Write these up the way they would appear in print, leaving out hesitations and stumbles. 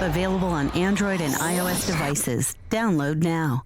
Available on Android and iOS devices. Download now.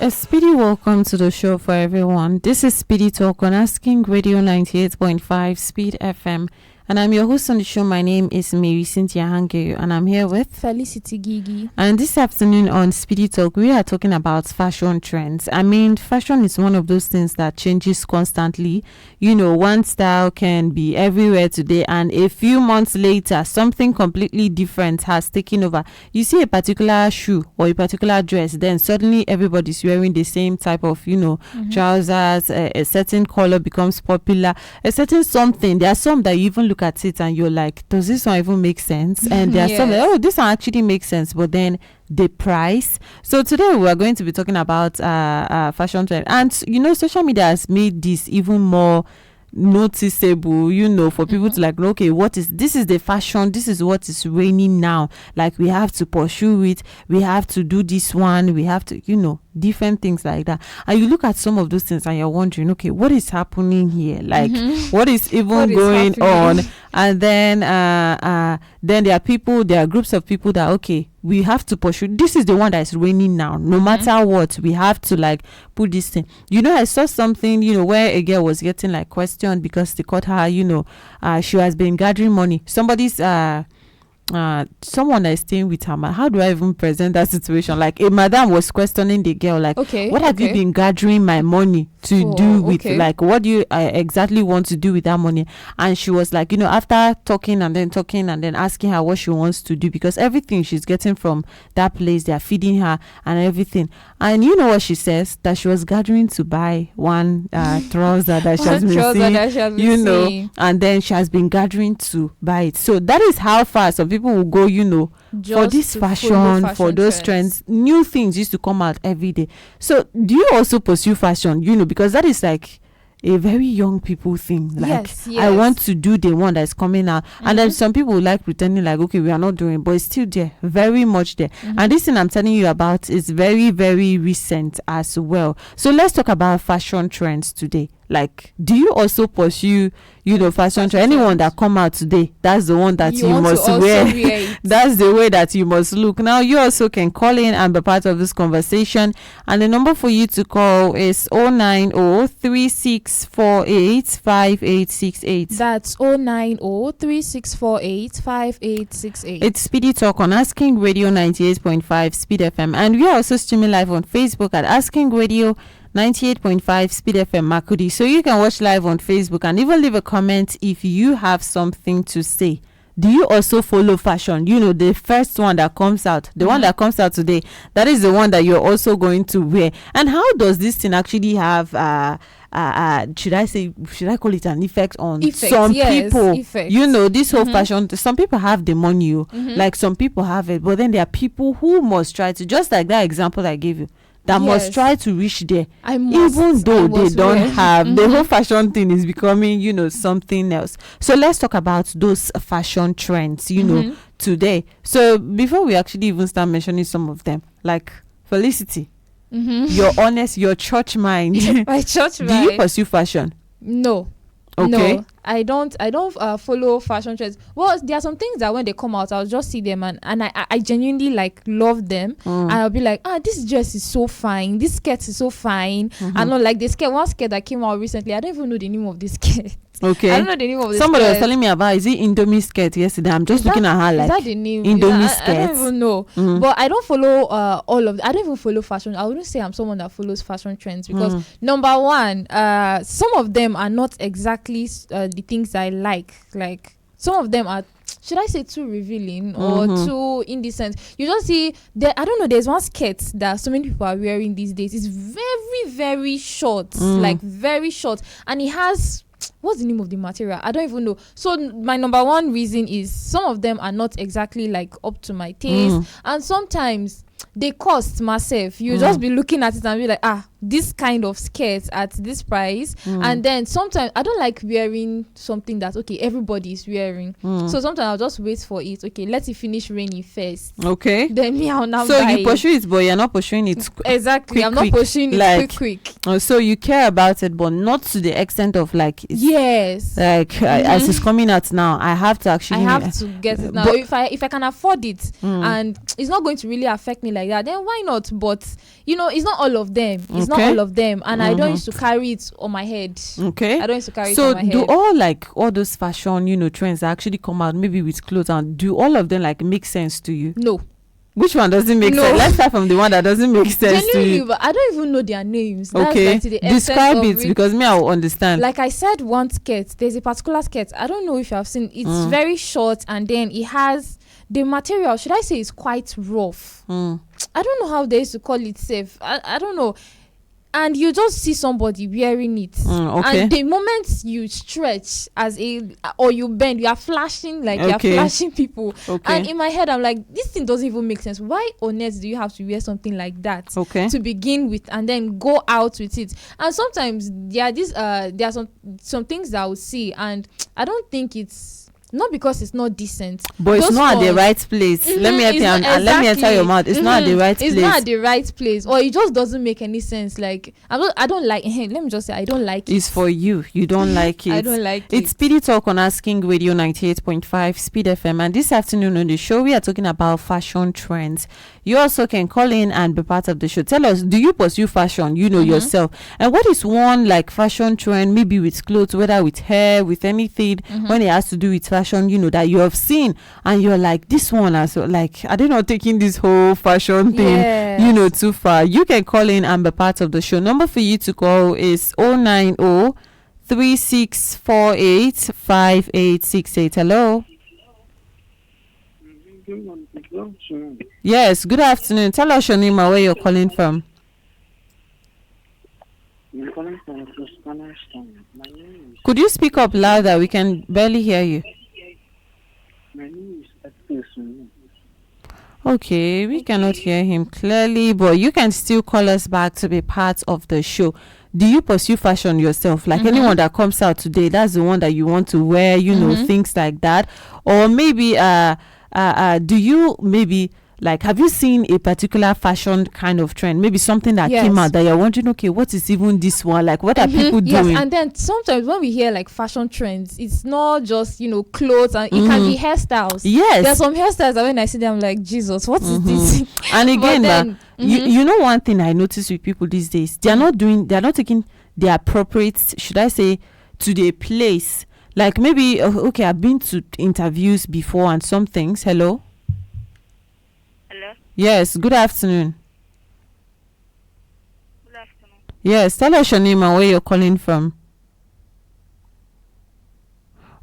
A speedy welcome to the show for everyone. This is Speedy Talk on Asking Radio 98.5 Speed FM. And I'm your host on the show. My name is Marysyntia Hangeior, and I'm here with Felicity Girgir. And this afternoon on Speedy Talk, we are talking about fashion trends. I mean, fashion is one of those things that changes constantly. You know, one style can be everywhere today, and a few months later, something completely different has taken over. You see a particular shoe or a particular dress, then suddenly everybody's wearing the same type of, trousers. A certain color becomes popular. A certain something. There are some that you even look at it and you're like, does this one even make sense? And there are some that, this one actually makes sense, but then the price. So today we are going to be talking about fashion trend, and social media has made this even more noticeable, for people to like, okay, this is the fashion, this is what is reigning now, like we have to pursue it, we have to do this one, we have to, different things like that. And you look at some of those things and you're wondering, okay, what is happening here? Like what is even going on? And then there are groups of people that, okay, we have to pursue, this is the one that is reigning now, no matter what, we have to like put this thing. I saw something, where a girl was getting like questioned because they caught her, she has been gathering money. Somebody's someone that is staying with her, how do I even present that situation? Like a madam was questioning the girl, like, what have you been gathering my money to do with? Like, what do you exactly want to do with that money? And she was like, after talking and then asking her what she wants to do, because everything she's getting from that place, they're feeding her and everything. And you know what she says? That she was gathering to buy one trouser that she has been seeing, and then she has been gathering to buy it. So that is how far some people will go, for this fashion, for those trends. New things used to come out every day. So do you also pursue fashion, because that is like a very young people thing. Like, Yes, I want to do the one that's coming out. And then some people like pretending like, okay, we are not doing, but it's still there, very much there. And this thing I'm telling you about is very, very recent as well. So let's talk about fashion trends today. Like, do you also pursue, fashion trend? Anyone that come out today, that's the one that you must wear. That's the way that you must look. Now, you also can call in and be part of this conversation. And the number for you to call is 090-3648-5868. That's 090-3648-5868. It's Speedy Talk on Asking Radio 98.5 Speed FM. And we are also streaming live on Facebook at Asking Radio 98.5 Speed FM Makudi. So you can watch live on Facebook and even leave a comment if you have something to say. Do you also follow fashion? The first one that comes out, the one that comes out today, that is the one that you're also going to wear. And how does this thing actually have should I call it an effect on some people? This whole fashion, some people have the money, like some people have it, but then there are people who must try to, just like that example I gave you, that must try to reach there, even though they don't have. The whole fashion thing is becoming, something else. So let's talk about those fashion trends, today. So before we actually even start mentioning some of them, like Felicity, your church mind. My church mind. Do you pursue fashion? No. Okay. No, I don't follow fashion trends. Well, there are some things that when they come out, I'll just see them and I genuinely like love them. And I'll be like, this dress is so fine, this skirt is so fine. And not like this skirt, one skirt that came out recently, I don't even know the name of this skirt. Okay. I don't know the name of this Somebody skirt. Was telling me about, is it Indomie skirt yesterday? I'm just looking at her like, is that the name? Indomie skirt. I don't even know. But I don't follow all of I don't even follow fashion. I wouldn't say I'm someone that follows fashion trends because number one, some of them are not exactly the things I like. Like some of them are, should I say, too revealing or too indecent. You just see there, I don't know, there's one skirt that so many people are wearing these days. It's very, very short, like very short, and it has, what's the name of the material? I don't even know. So my number one reason is some of them are not exactly like up to my taste, and sometimes they cost massive. You just be looking at it and be like, this kind of skirt at this price. And then sometimes I don't like wearing something that everybody is wearing. So sometimes I'll just wait for it. Let it finish raining first. Okay. Then me, I'll now so buy you pursue it, but you're not pursuing it exactly. I'm not pursuing it quick. So you care about it, but not to the extent of like yes, like as it's coming out now, I have to actually get it now. If I can afford it and it's not going to really affect me like that, then why not? But it's not all of them. It's not all of them, and I don't used to carry it on my head. I don't used to carry it on my head. So do all those fashion trends that actually come out maybe with clothes, and do all of them like make sense to you? No. Which one doesn't make sense? Let's start from the one that doesn't make sense to you. But I don't even know their names. Okay. Describe it because me, I will understand. Like I said, one skirt, there's a particular skirt, I don't know if you have seen. It's very short, and then it has the material, should I say, is quite rough. I don't know how they used to call it safe. I don't know. And you just see somebody wearing it. And the moment you stretch or you bend, you are flashing, like you are flashing people. And in my head, I'm like, this thing doesn't even make sense. Why on earth do you have to wear something like that to begin with and then go out with it? And sometimes there are some things that I would see, and I don't think it's not because it's not decent, but it's not at the right place. Let me enter your mouth. It's not at the right place. It's not at the right place, or it just doesn't make any sense. Like I don't like. Let me just say, I don't like it. It's for you. You don't like it. I don't like it. It's Speedy Talk on Asking Radio 98.5 Speed FM, and this afternoon on the show we are talking about fashion trends. You also can call in and be part of the show. Tell us, do you pursue fashion? Yourself, and what is one like fashion trend, maybe with clothes, whether with hair, with anything, when it has to do with fashion, that you have seen and you're like, this one is like, I don't know, taking this whole fashion thing too far. You can call in and be part of the show. Number for you to call is 090-3648-5868. Hello. Yes, good afternoon. Tell us your name and where you're calling from. I'm calling from Toscana. Could you speak up louder? We can barely hear you. My name is Edson. Okay, we cannot hear him clearly, but you can still call us back to be part of the show. do you pursue fashion yourself? Like anyone that comes out today, that's the one that you want to wear, you know, things like that. Or maybe do you maybe like, have you seen a particular fashion kind of trend? Maybe something that came out that you're wondering, okay, what is even this one? Like, what are people doing? Yes, and then sometimes when we hear like fashion trends, it's not just, you know, clothes, and it can be hairstyles. Yes. There are some hairstyles that when I see them, I'm like, Jesus, what is this? And again, you know, one thing I notice with people these days, they're not taking the appropriate, should I say, to their place. Like maybe, okay, I've been to interviews before and some things. Hello? Hello? Yes, good afternoon. Good afternoon. Yes, tell us your name and where you're calling from.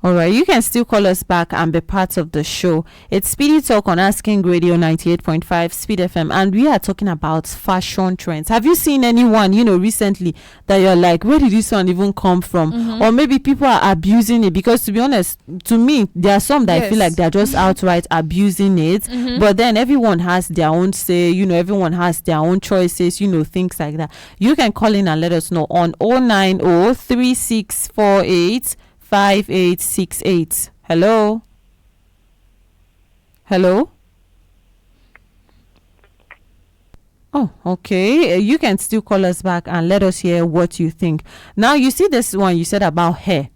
All right, you can still call us back and be part of the show. It's Speedy Talk on Asking Radio 98.5 Speed FM, and we are talking about fashion trends. Have you seen anyone, you know, recently that you're like, where did this one even come from? Or maybe people are abusing it? Because to be honest, to me, there are some that I feel like they're just outright abusing it. But then everyone has their own say, you know, everyone has their own choices, you know, things like that. You can call in and let us know on 090-3648 5868. Hello? Oh, okay. You can still call us back and let us hear what you think. Now, you see this one you said about hair.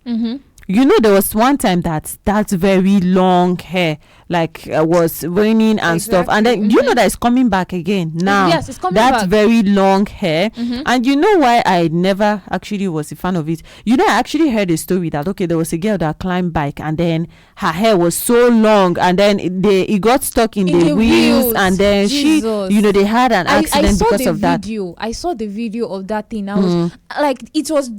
You know, there was one time that very long hair like was raining and stuff, and then you know that it's coming back again now. Yes, it's coming back. That very long hair. And you know why I never actually was a fan of it? You know, I actually heard a story that, okay, there was a girl that climbed bike and then her hair was so long and then it got stuck in the wheels, and then she, you know, they had an accident because of that. I saw the video of that thing. I was like, it was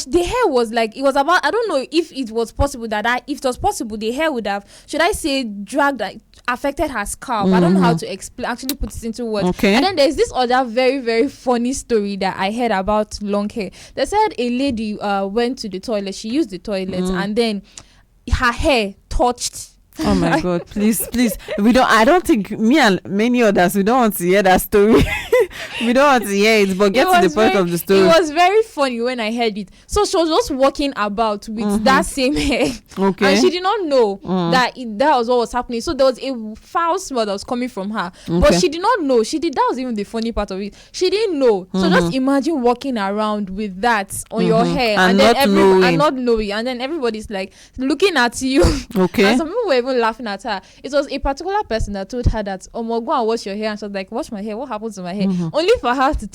the hair was like, it was about, I don't know if it was possible that if it was possible, the hair would have, should I say, dragged, like, affected her scalp. I don't know how to actually put it into words. Okay. And then there's this other very, very funny story that I heard about long hair. They said a lady went to the toilet, she used the toilet, and then her hair touched. Oh my God, please, I don't think me and many others, we don't want to hear that story. We don't want to hear it, but get to the point of the story. It was very funny when I heard it. So she was just walking about with that same hair. Okay. And she did not know that was what was happening. So there was a foul smell that was coming from her. Okay. But she did not know. That was even the funny part of it. She didn't know. So just imagine walking around with that on your hair and then not knowing. And then everybody's like looking at you. Okay. And some people were even laughing at her. It was a particular person that told her that, oh, go and wash your hair. And she was like, wash my hair? What happened to my hair? Only for her to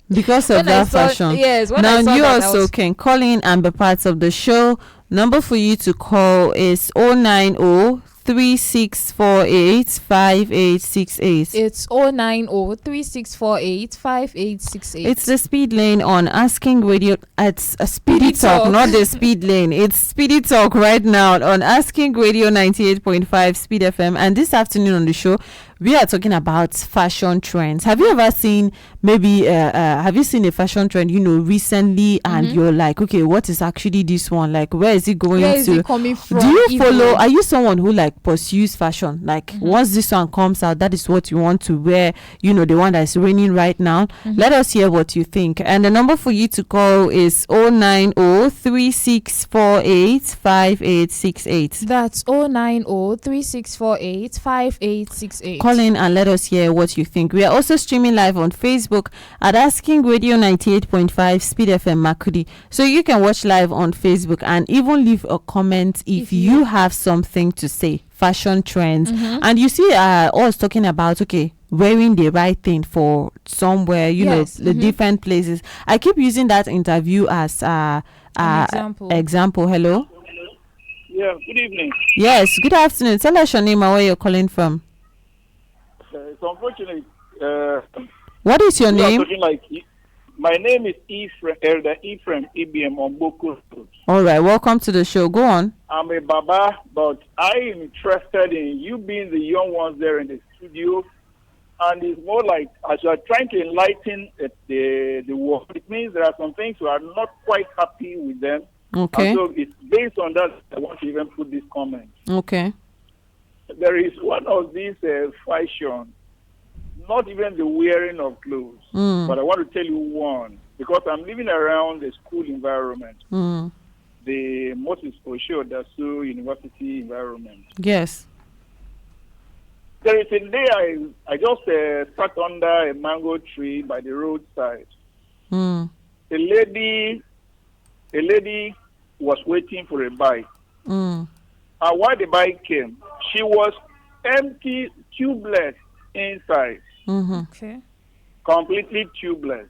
because of that fashion. Yes. Now you also can call in and be part of the show. Number for you to call is 090-3648-5868. It's 090-3648-5868. It's the speed lane on Asking Radio. It's a Speedy Talk, not the speed lane. It's Speedy Talk right now on Asking Radio 98.5 Speed FM. And this afternoon on the show, we are talking about fashion trends. Have you ever seen have you seen a fashion trend, you know, recently, and you're like, okay, what is actually this one? Like, where is it going Where to? is it coming from? Do you follow? Are you someone who like pursues fashion? Like, once this one comes out, that is what you want to wear. You know, the one that is raining right now. Let us hear what you think. And the number for you to call is 090-3648-5868. That's 090-3648-5868. Call in and let us hear what you think. We are also streaming live on Facebook at Asking Radio 98.5 Speed FM Makudi. So you can watch live on Facebook and even leave a comment if you have something to say. Fashion trends. And you see us talking about, okay, wearing the right thing for somewhere, you know, the different places. I keep using that interview as an example. Hello? Yeah, good evening. Yes, good afternoon. Tell us your name and where you're calling from. It's unfortunate. What is your name? My name is Elder Ephraim EBM on Boko. All right, welcome to the show. Go on. I'm a Baba, but I am interested in you being the young ones there in the studio. And it's more like, as you are trying to enlighten the world, it means there are some things you are not quite happy with them. Okay. And so it's based on that I want to even put this comment. Okay. There is one of these fashion. not even the wearing of clothes, but I want to tell you one, because I'm living around the school environment, the Moses Osho University environment. Yes. There is a day I just sat under a mango tree by the roadside. A lady was waiting for a bike. And while the bike came, she was empty, tubeless inside. Okay. Completely tubeless.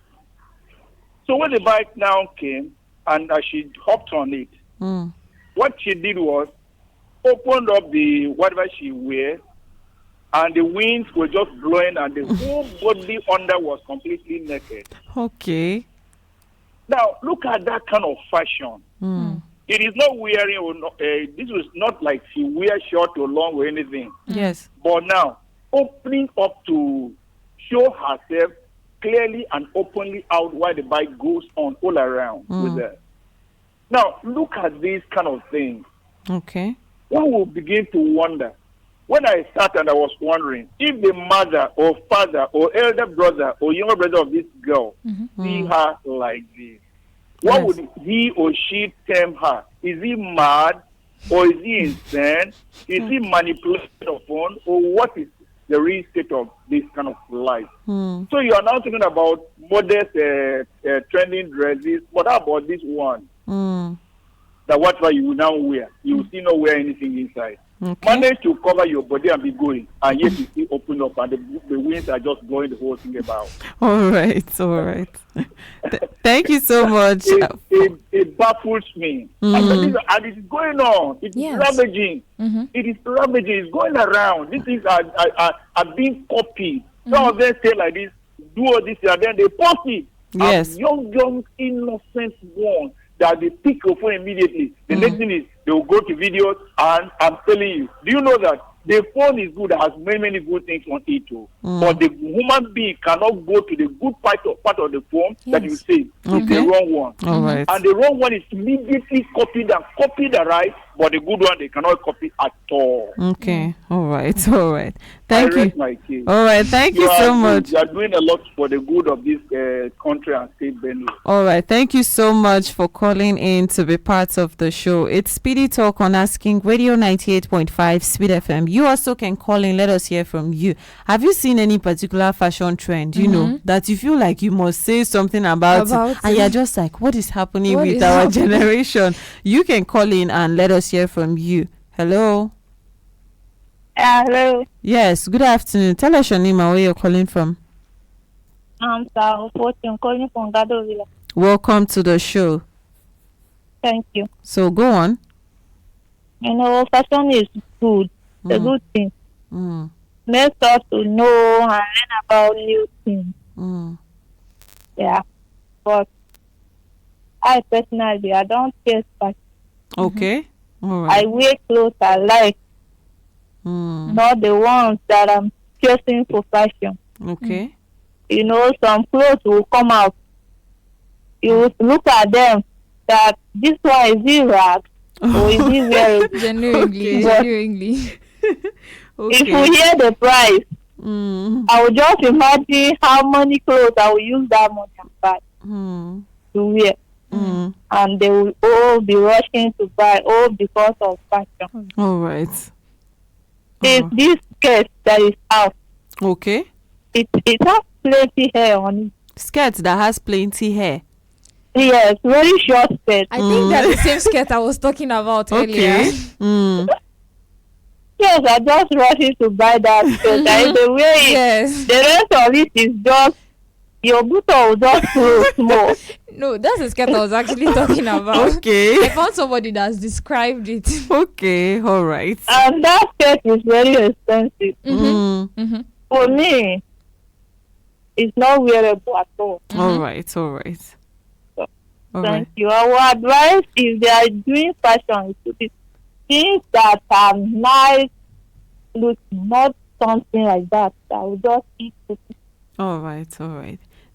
So when the bike now came, and as she hopped on it, what she did was opened up the whatever she wear, and the winds were just blowing, and the whole body under was completely naked. Okay. Now, look at that kind of fashion. It is not wearing, or not, this was not like she wears short or long or anything. Yes. But now, opening up to show herself clearly and openly out while the bike goes on all around with her. Now, look at these kind of things. Okay. One will begin to wonder. When I sat and I was wondering if the mother or father or elder brother or younger brother of this girl see her like this, what would he or she term her? Is he mad, or is he insane? Is he manipulated upon, or what is the real state of this kind of life? So you are now talking about modest trending dresses, but how about this one? That whatever you will now wear, you will still not wear anything inside. Manage to cover your body and be going, and yet you still open up, and the winds are just blowing the whole thing about. All right. Thank you so much. It baffles me. And it is going on. It is ravaging. It is ravaging. It's going around. These things are being copied. Some of them say like this, do all this, and then they post it. Yes. And young, innocent ones that they pick your phone immediately. The next thing is they will go to videos, and I'm telling you, do you know that the phone is good, it has many good things on it too. But the human being cannot go to the good part of the phone that you say is the wrong one. All right. And the wrong one is immediately copied the right, but the good one they cannot copy at all. Okay. All right. Thank I rest you. my case. All right. Thank you so much. You are doing a lot for the good of this country and state, Benue. All right. Thank you so much for calling in to be part of the show. It's Speedy Talk on Asking Radio 98.5 Speed FM. You also can call in. Let us hear from you. Have you seen any particular fashion trend, you know, that you feel like you must say something about it, and you're just like, what is happening with our generation? You can call in and let us hear from you. Hello. Hello. Yes. Good afternoon. Tell us your name and where you're calling from. I'm calling from Gadovila. Welcome to the show. Thank you. So go on. You know, fashion is good. It's a good thing. Makes us to know and learn about new things. Yeah. But I personally, I don't care fashion. Okay. All right. I wear clothes I like, not the ones that I'm chasing for fashion. Okay. You know, some clothes will come out. You will look at them that this one is it rag or is it wearable? Genuinely. If you hear the price, I will just imagine how many clothes I will use that money and buy to wear. And they will all be rushing to buy all because of fashion. All right. It's this skirt that is out. Okay. It has plenty hair on it. Skirt that has plenty hair. Yes, very short skirt. I think that's the same skirt I was talking about earlier. Yes, I just rushing to buy that skirt. And the way the rest of it is just your button will just flow small. No, that's the skirt I was actually talking about. Okay. I found somebody that's described it. Okay, all right. And that skirt is very expensive. For me, it's not wearable at all. All right. Thank you. Our advice, if they are doing fashion, is to be things that are nice, look, not something like that. I will just eat it. All right.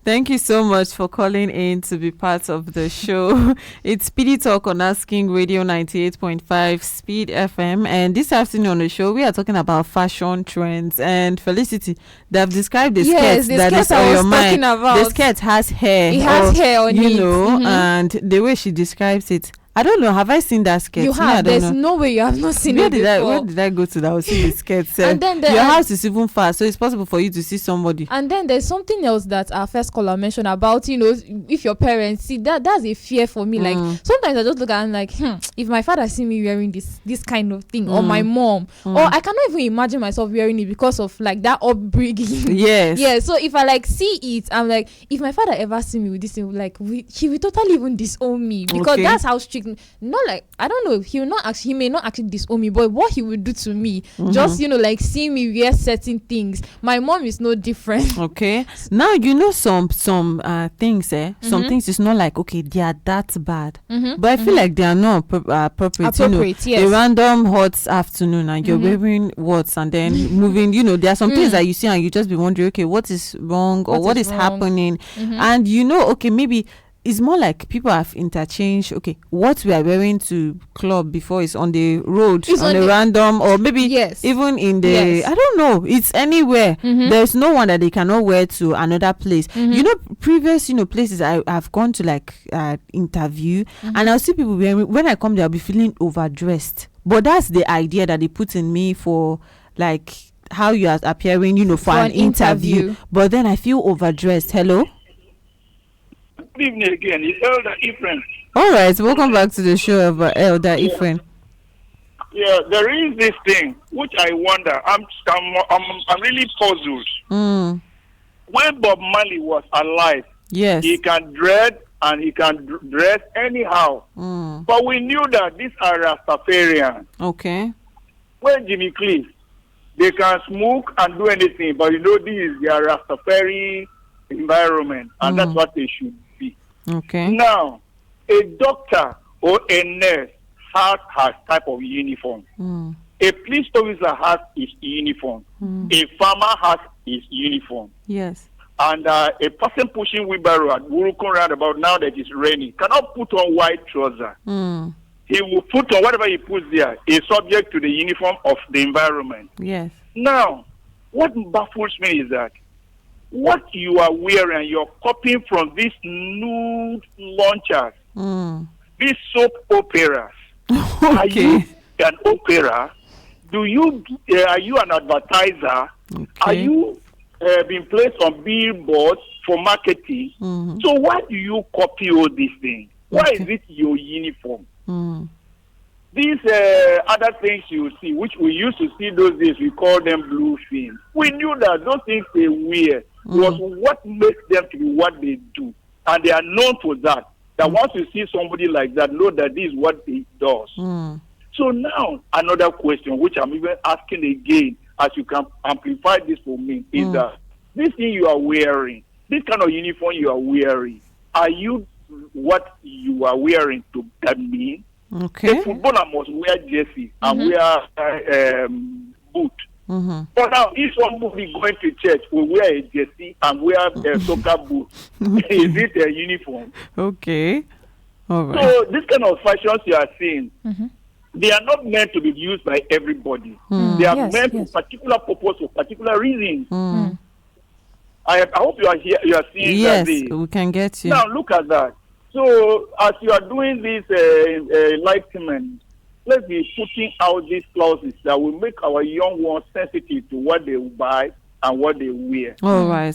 Thank you so much for calling in to be part of the show. It's Speedy Talk on Asking Radio 98.5 Speed FM. And this afternoon on the show, we are talking about fashion trends. And Felicity, they've described the skirt that is on your mind. The skirt has hair. It has hair on it. You know, and the way she describes it, I don't know. Have I seen that skirt? You have. There's no way you have not seen it before. Where did I go to that? I was seeing the skirt. And then your house is even far, so it's possible for you to see somebody. And then there's something else that our first caller mentioned about, if your parents see that's a fear for me. Like sometimes I just look at it and like, if my father see me wearing this kind of thing, or my mom, or I cannot even imagine myself wearing it because of like that upbringing. Yes. Yeah. So if I like see it, I'm like, if my father ever see me with this thing, like he will totally even disown me because that's how strict. Not like, I don't know, he may not actually disown me, but what he would do to me, just like seeing me wear certain things. My mom is no different. Okay, now some things some things is not like, okay, they are that bad, but I feel like they are not appropriate. Yes. A random hot afternoon and you're wearing what and then moving, there are some things that you see and you just be wondering, okay, what is wrong or what is wrong? Happening, and okay, maybe it's more like people have interchanged. Okay, what we are wearing to club before is on the road, on a random, or maybe even in the I don't know. It's anywhere. There's no one that they cannot wear to another place. Previous places I've gone to like interview, and I'll see people wearing. When I come there, I'll be feeling overdressed. But that's the idea that they put in me for like how you are appearing, for an interview. But then I feel overdressed. Hello. Good evening again. It's Elder Ephraim. All right, welcome back to the show of Elder Ephraim. Yeah, there is this thing which I wonder. I'm really puzzled. When Bob Marley was alive, yes, he can dress and he can dress anyhow. But we knew that these are Rastafarians. Okay. When Jimmy Cliff, they can smoke and do anything, but this is their Rastafari environment, and that's what they should be. Okay. Now, a doctor or a nurse has type of uniform. A police officer has his uniform. A farmer has his uniform. Yes. And a person pushing wheelbarrow at Burukun roundabout now that it's raining cannot put on white trousers. He will put on whatever he puts there is subject to the uniform of the environment. Yes. Now, what baffles me is that what you are wearing, you're copying from these nude launchers, these soap operas. Okay. Are you an opera? Are you an advertiser? Okay. Are you being placed on billboards for marketing? So why do you copy all these things? Why is it your uniform? These other things you see, which we used to see those days, we call them blue films. We knew that those things they wear was what makes them to be what they do. And they are known for that. That once you see somebody like that, know that this is what he does. So now, another question, which I'm even asking again, as you can amplify this for me, is that this thing you are wearing, this kind of uniform you are wearing, are you what you are wearing to mean? Okay. A footballer must wear jersey and wear boot. But now, if somebody going to church will wear a jersey and wear a soccer boot, is it a uniform? Okay. All right. So this kind of fashions you are seeing, they are not meant to be used by everybody. They are meant for particular purpose for particular reasons. I hope you are here. You are seeing that. Yes, we can get you. Now look at that. So as you are doing this enlightenment, let's be putting out these clauses that will make our young ones sensitive to what they buy and what they wear. All right.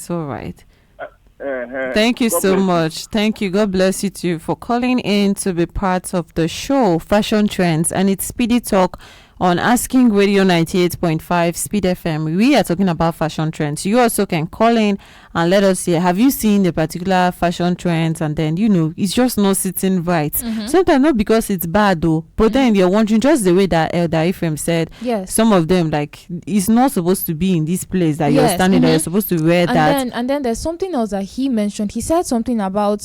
Thank you so much. Thank you. God bless you too for calling in to be part of the show, Fashion Trends, and it's Speedy Talk on Asking Radio 98.5 Speed FM. We are talking about fashion trends. You also can call in and let us hear, have you seen the particular fashion trends? And then, it's just not sitting right. Sometimes not because it's bad though, but then you're wondering, just the way that Elder Ephraim said, some of them, like, it's not supposed to be in this place that you're standing there, you're supposed to wear that. And then there's something else that he mentioned. He said something about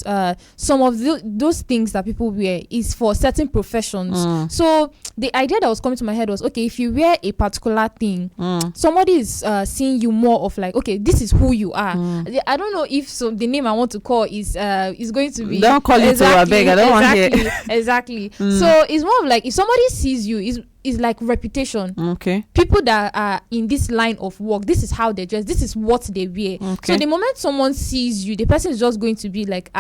some of those things that people wear is for certain professions. So the idea that was coming to my head head was, okay, if you wear a particular thing, somebody is seeing you more of like, okay, this is who you are. I don't know if the name I want to call is going to be. Don't call it to beg. I don't want to hear. Exactly. So it's more of like, if somebody sees you, is like reputation. Okay. People that are in this line of work, this is how they dress, this is what they wear. Okay. So the moment someone sees you, the person is just going to be like,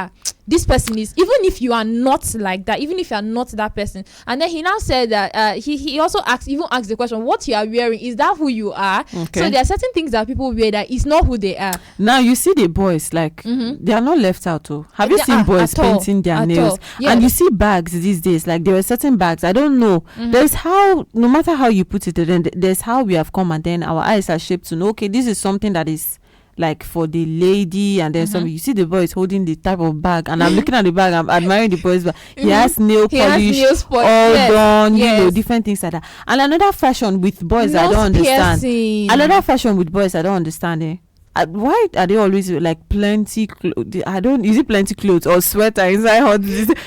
this person is, even if you are not like that, even if you are not that person. And then he now said that he also asked the question, what you are wearing, is that who you are? Okay. So there are certain things that people wear that is not who they are. Now you see the boys, like they are not left out. Have you seen boys painting their nails? Yes. And you see bags these days, like there are certain bags, I don't know, there's how, no matter how you put it, then there's how we have come, and then our eyes are shaped to know, okay, this is something that is like for the lady, and then some, you see the boy is holding the type of bag, and I'm looking at the bag, I'm admiring the boy's bag. He has nail polish, all done, you know, different things like that. And another fashion with boys, I don't understand. Another fashion with boys, I don't understand. Why are they always like plenty clothes? Is it plenty clothes or sweater inside hot?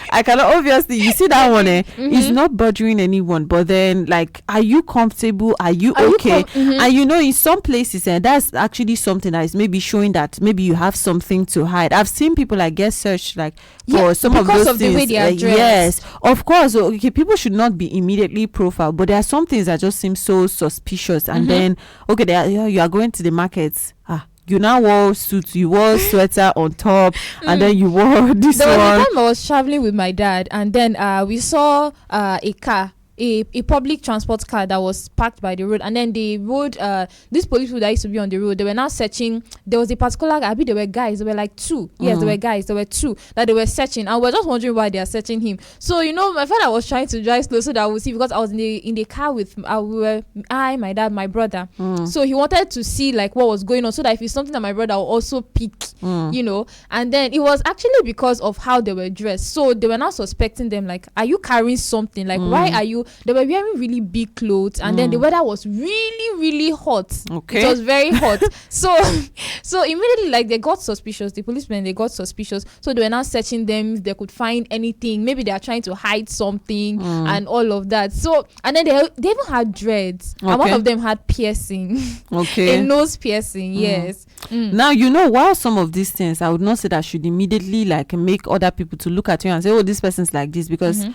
I cannot, obviously, you see that one, it's not bothering anyone, but then like, are you comfortable? Are you okay? And you know, in some places, that's actually something that is maybe showing that maybe you have something to hide. I've seen people like get searched like for some of those things. The way they are dressed. Yes, of course. Okay, people should not be immediately profiled, but there are some things that just seem so suspicious. And then, okay, you are going to the markets. You now wore suits, you wore sweater on top, and then you wore this one. There was a time I was traveling with my dad, and then we saw a car, a public transport car that was parked by the road, and then the road, these police people that used to be on the road, they were now searching. There was a particular guy, there were guys, there were like two. Yes, there were guys, there were two that they were searching, and we're just wondering why they are searching him. So, you know, my father was trying to drive slow so that we'll see, because I was in the car with my dad, my brother. So he wanted to see like what was going on, so that if it's something that my brother will also pick, you know. And then it was actually because of how they were dressed. So they were now suspecting them, like, are you carrying something? Like, why are you? They were wearing really big clothes, and then the weather was really, really hot. Okay. It was very hot. So immediately, like, they got suspicious. The policemen, they got suspicious. So they were now searching them if they could find anything. Maybe they are trying to hide something and all of that. So, and then they even had dreads. Okay. And one of them had piercing. Okay. A nose piercing, yes. Now, you know, while some of these things, I would not say that should immediately like make other people to look at you and say, oh, this person's like this, because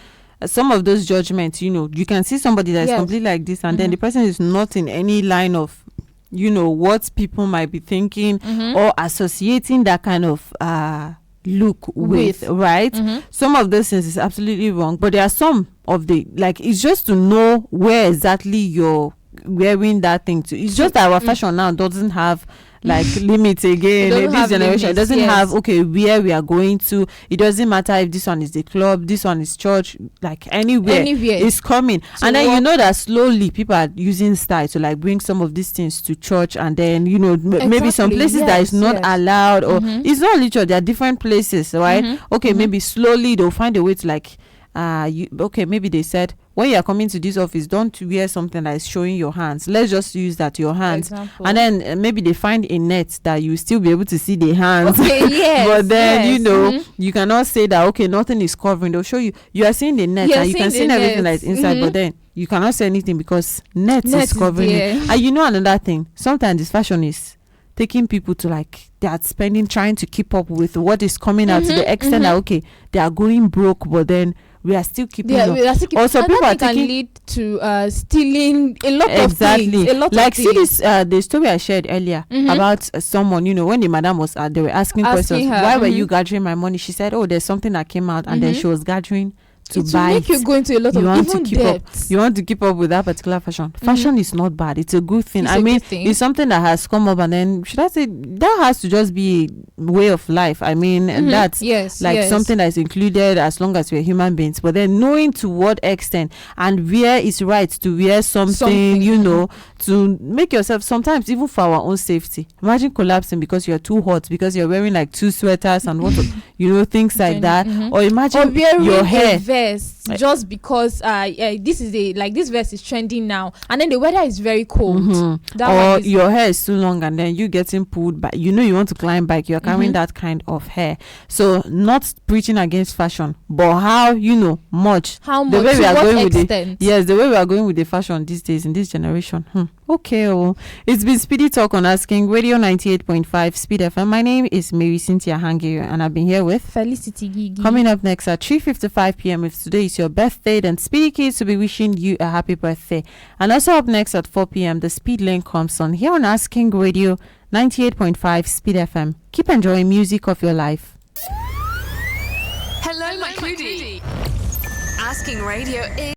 some of those judgments, you know, you can see somebody that's completely like this, and then the person is not in any line of, you know, what people might be thinking or associating that kind of look with, right? Some of those things is absolutely wrong, but there are some of the, like, it's just to know where exactly you're wearing that thing to. It's just that our fashion now doesn't have like limits again in this generation. It doesn't have, okay, where we are going to. It doesn't matter if this one is the club, this one is church, like anywhere it's coming. And then you know that slowly people are using style to like bring some of these things to church, and then, you know, maybe some places that is not allowed, or it's not only church, there are different places, right? Okay, maybe slowly they'll find a way to like maybe they said, when you are coming to this office, don't wear something that is showing your hands. Let's just use that, your hands. And then maybe they find a net that you still be able to see the hands. Okay, yes. But then, you know, you cannot say that, okay, nothing is covering. They'll show you. You are seeing the net, and you can see everything that is inside, but then you cannot say anything because net is covering it. And you know another thing, sometimes this fashion is taking people to like, they are trying to keep up with what is coming out to the extent that, okay, they are going broke, but then we are still keeping up. Also, people are can lead to stealing a lot of things. A lot like, of things. See this, the story I shared earlier about someone, you know, when the madam was, they were asking questions, why were you gathering my money? She said, oh, there's something that came out, and then she was gathering to buy make you go into a lot of even debts. You want to keep up with that particular fashion. Fashion is not bad. It's a good thing. It's something that has come up, and then should I say that has to just be a way of life. I mean, that's something that is included as long as we're human beings. But then knowing to what extent and where it's right to wear something, you know, to make yourself, sometimes even for our own safety. Imagine collapsing because you're too hot, because you're wearing like two sweaters and what, you know, things like that. Or imagine your hair. just because this is this verse is trending now, and then the weather is very cold. Or your hair is too long and then you getting pulled by, you want to climb bike, you're carrying that kind of hair. So not preaching against fashion, but how much the way we are going with the way we are going with the fashion these days in this generation. Okay, it's been Speedy Talk on Asking Radio 98.5 Speed FM. My name is Marysyntia Hangeior, and I've been here with Felicity Girgir. Coming up next at 3:55 p.m. If today is your birthday, then Speedy Kids will be wishing you a happy birthday. And also up next at 4 p.m, the Speed Lane comes on here on Asking Radio 98.5 Speed FM. Keep enjoying music of your life. Hello, my cutie. Asking Radio is